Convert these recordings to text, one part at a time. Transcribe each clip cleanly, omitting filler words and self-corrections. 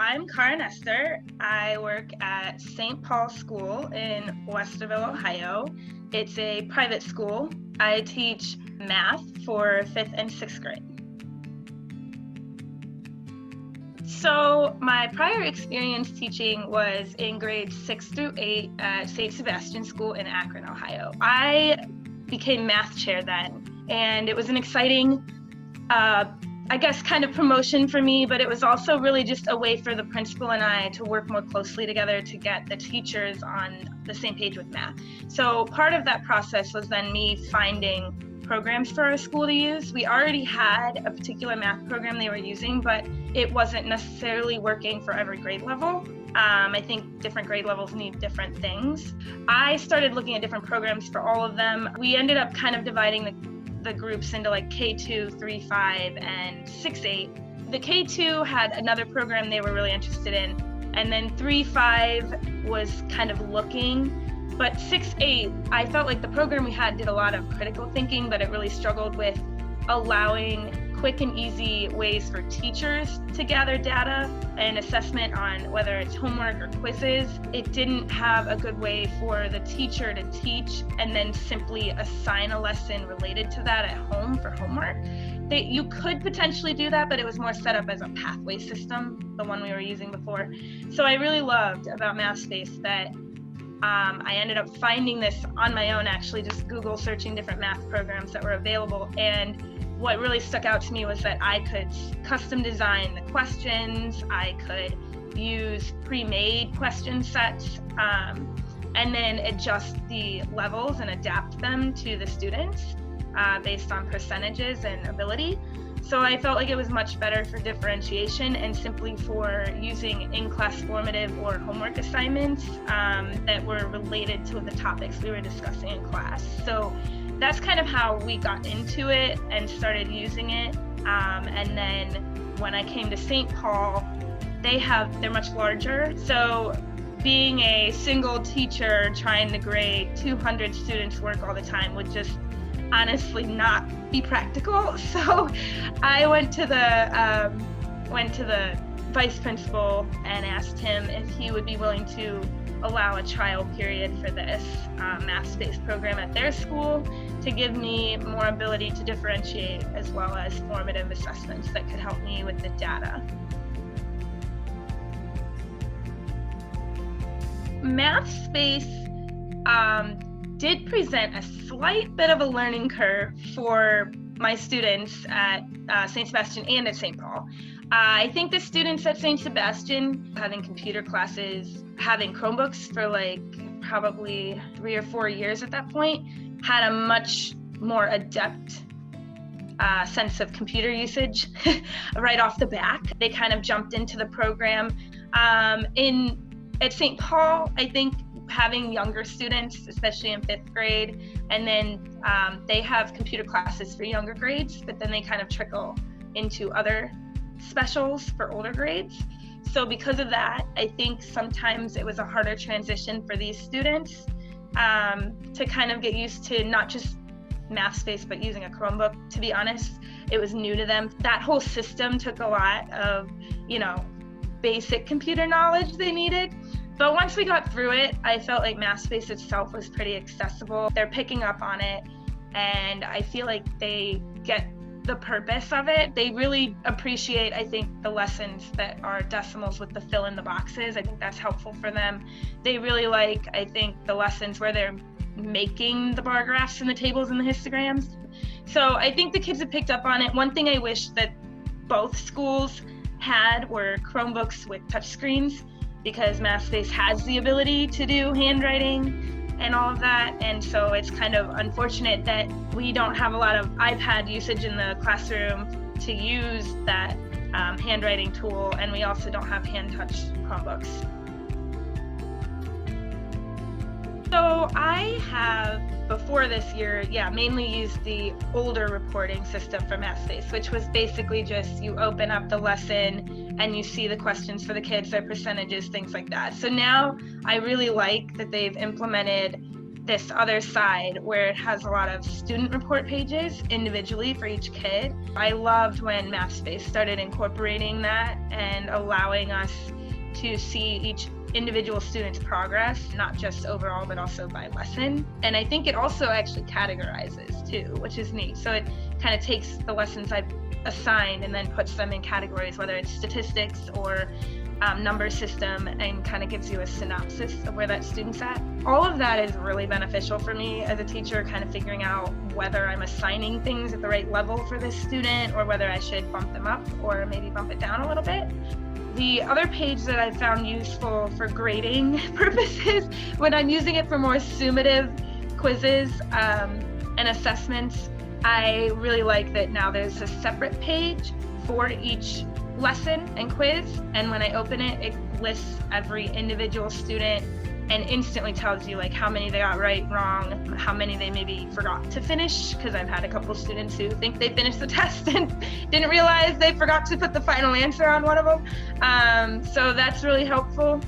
I'm Cara Nestor. I work at St. Paul School in Westerville, Ohio. It's a private school. I teach math for 5th and 6th grade. So my prior experience teaching was in grades 6 through 8 at St. Sebastian School in Akron, Ohio. I became math chair then, and it was an exciting kind of promotion for me, but it was also really just a way for the principal and I to work more closely together to get the teachers on the same page with math. So part of that process was then me finding programs for our school to use. We already had a particular math program they were using, but it wasn't necessarily working for every grade level. I think different grade levels need different things. I started looking at different programs for all of them. We ended up kind of dividing the groups into like K2, 3-5, and 6-8. The K2 had another program they were really interested in, and then 3-5 was kind of looking, but 6-8, I felt like the program we had did a lot of critical thinking, but it really struggled with allowing quick and easy ways for teachers to gather data and assessment on whether it's homework or quizzes. It didn't have a good way for the teacher to teach and then simply assign a lesson related to that at home for homework. You could potentially do that, but it was more set up as a pathway system, the one we were using before. So I really loved about Mathspace that I ended up finding this on my own, actually just Google searching different math programs that were available. And what really stuck out to me was that I could custom design the questions, I could use pre-made question sets, and then adjust the levels and adapt them to the students based on percentages and ability. So I felt like it was much better for differentiation and simply for using in-class formative or homework assignments that were related to the topics we were discussing in class. So that's kind of how we got into it and started using it. And then when I came to St. Paul, they're much larger. So being a single teacher trying to grade 200 students' work all the time would just honestly not be practical. So I went to the vice principal and asked him if he would be willing to allow a trial period for this Mathspace program at their school to give me more ability to differentiate as well as formative assessments that could help me with the data. Mathspace did present a slight bit of a learning curve for my students at St. Sebastian and at St. Paul. I think the students at St. Sebastian, having computer classes, having Chromebooks for like probably 3 or 4 years at that point, had a much more adept sense of computer usage right off the back. They kind of jumped into the program. At St. Paul, I think having younger students, especially in 5th grade, and then they have computer classes for younger grades, but then they kind of trickle into other specials for older grades. So because of that, I think sometimes it was a harder transition for these students to kind of get used to not just Mathspace, but using a Chromebook. To be honest, it was new to them. That whole system took a lot of, basic computer knowledge they needed. But once we got through it, I felt like Mathspace itself was pretty accessible. They're picking up on it, and I feel like they get the purpose of it. They really appreciate, I think, the lessons that are decimals with the fill in the boxes. I think that's helpful for them. They really like, I think, the lessons where they're making the bar graphs and the tables and the histograms. So I think the kids have picked up on it. One thing I wish that both schools had were Chromebooks with touchscreens, because Mathspace has the ability to do handwriting and all of that. And so it's kind of unfortunate that we don't have a lot of iPad usage in the classroom to use that handwriting tool, and we also don't have hand-touch Chromebooks. So I have, before this year, mainly used the older reporting system for Mathspace, which was basically just you open up the lesson and you see the questions for the kids, their percentages, things like that. So now I really like that they've implemented this other side where it has a lot of student report pages individually for each kid. I loved when Mathspace started incorporating that and allowing us to see each individual student's progress, not just overall, but also by lesson. And I think it also actually categorizes too, which is neat. So it kind of takes the lessons I've assigned and then puts them in categories, whether it's statistics or number system, and kind of gives you a synopsis of where that student's at. All of that is really beneficial for me as a teacher, kind of figuring out whether I'm assigning things at the right level for this student or whether I should bump them up or maybe bump it down a little bit. The other page that I found useful for grading purposes, when I'm using it for more summative quizzes and assessments, I really like that now there's a separate page for each lesson and quiz, and when I open it, it lists every individual student and instantly tells you like how many they got right, wrong, how many they maybe forgot to finish, because I've had a couple students who think they finished the test and didn't realize they forgot to put the final answer on one of them. So that's really helpful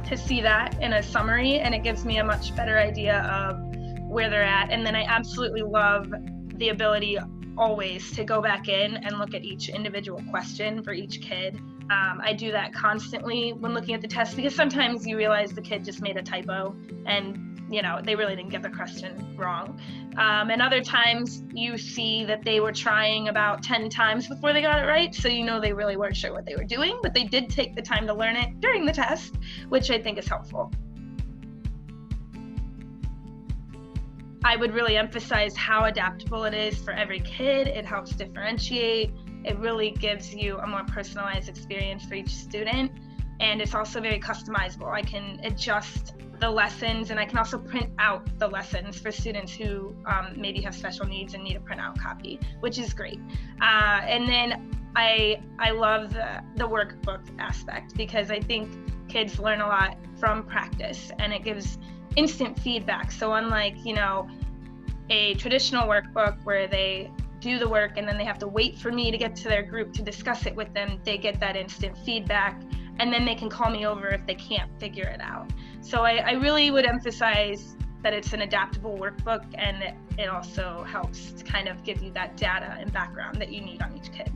to see that in a summary, and it gives me a much better idea of where they're at. And then I absolutely love the ability always to go back in and look at each individual question for each kid. I do that constantly when looking at the test, because sometimes you realize the kid just made a typo and they really didn't get the question wrong. And other times you see that they were trying about 10 times before they got it right, so they really weren't sure what they were doing, but they did take the time to learn it during the test, which I think is helpful. I would really emphasize how adaptable it is for every kid. It helps differentiate. It really gives you a more personalized experience for each student. And it's also very customizable. I can adjust the lessons, and I can also print out the lessons for students who maybe have special needs and need a printout copy, which is great. And then I love the workbook aspect, because I think kids learn a lot from practice, and it gives instant feedback. So unlike, a traditional workbook where they do the work and then they have to wait for me to get to their group to discuss it with them, they get that instant feedback, and then they can call me over if they can't figure it out. So I really would emphasize that it's an adaptable workbook, and it also helps to kind of give you that data and background that you need on each kid.